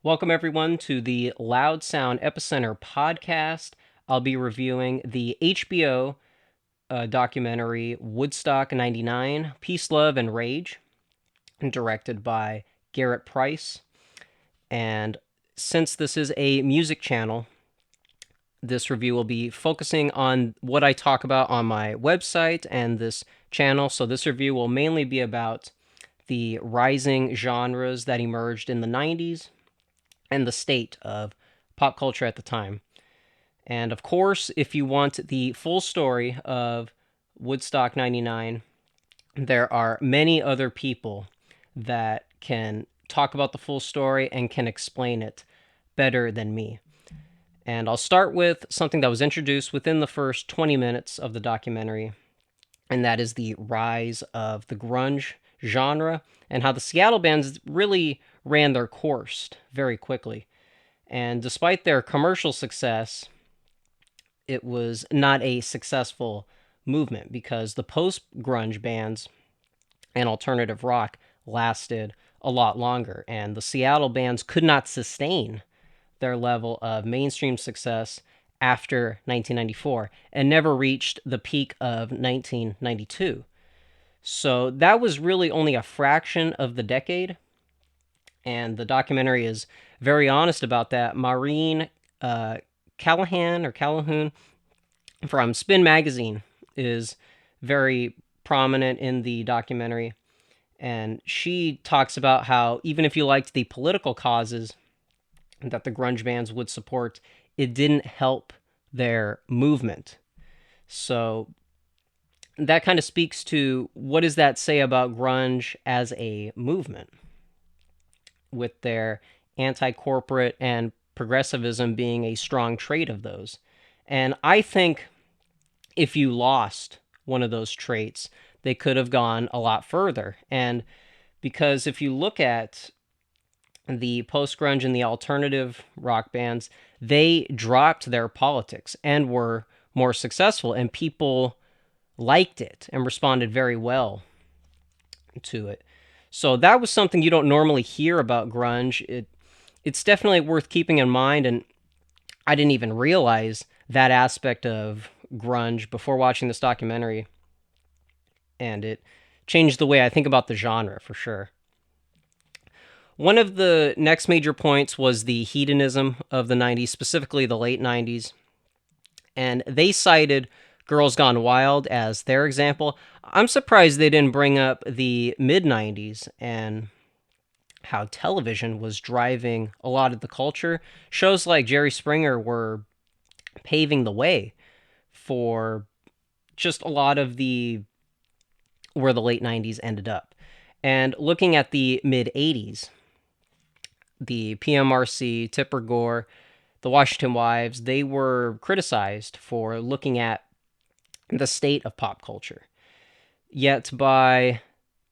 Welcome, everyone, to the Loud Sound Epicenter podcast. I'll be reviewing the HBO documentary Woodstock 99 Peace, Love, and Rage, directed by Garrett Price. And since this is a music channel, this review will be focusing on what I talk about on my website and this channel. So, this review will mainly be about the rising genres that emerged in the 90s and the state of pop culture at the time. And of course, if you want the full story of Woodstock 99, there are many other people that can talk about the full story and can explain it better than me. And I'll start with something that was introduced within the first 20 minutes of the documentary, and that is the rise of the grunge genre and how the Seattle bands really ran their course very quickly. And despite their commercial success, it was not a successful movement because the post grunge bands and alternative rock lasted a lot longer, and the Seattle bands could not sustain their level of mainstream success after 1994 and never reached the peak of 1992. So that was really only a fraction of the decade, and the documentary is very honest about that. Maureen Calhoun from Spin Magazine is very prominent in the documentary, and she talks about how even if you liked the political causes that the grunge bands would support, it didn't help their movement. So that kind of speaks to what does that say about grunge as a movement, with their anti-corporate and progressivism being a strong trait of those. And I think if you lost one of those traits, they could have gone a lot further. And because if you look at the post grunge and the alternative rock bands, they dropped their politics and were more successful, and people liked it and responded very well to it. So that was something you don't normally hear about grunge. It's definitely worth keeping in mind, and I didn't even realize that aspect of grunge before watching this documentary, and it changed the way I think about the genre for sure. One of the next major points was the hedonism of the 90s, specifically the late 90s, and they cited Girls Gone Wild as their example. I'm surprised they didn't bring up the mid 90s and how television was driving a lot of the culture. Shows like Jerry Springer were paving the way for just a lot of the where the late 90s ended up. And looking at the mid 80s, the PMRC, Tipper Gore, the Washington Wives, they were criticized for looking at the state of pop culture. Yet by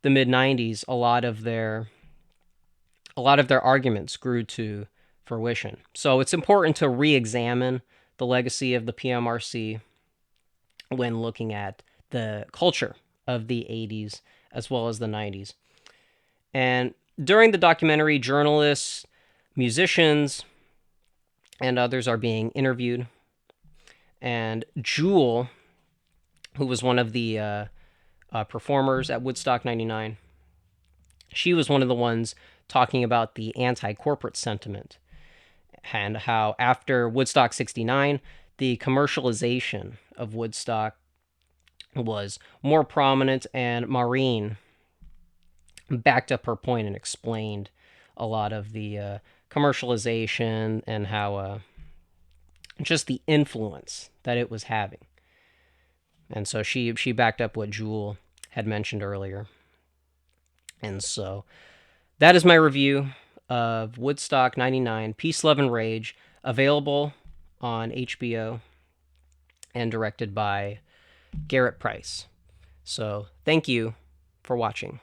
the mid 90s, a lot of their arguments grew to fruition. So it's important to re-examine the legacy of the PMRC when looking at the culture of the 80s as well as the 90s. And during the documentary, journalists, musicians, and others are being interviewed. And Jewel, who was one of the performers at Woodstock 99, she was one of the ones talking about the anti-corporate sentiment and how after Woodstock 69, the commercialization of Woodstock was more prominent, and Maureen backed up her point and explained a lot of the commercialization and how just the influence that it was having. And so she backed up what Jewel had mentioned earlier. And so that is my review of Woodstock 99, Peace, Love, and Rage, available on HBO and directed by Garrett Price. So thank you for watching.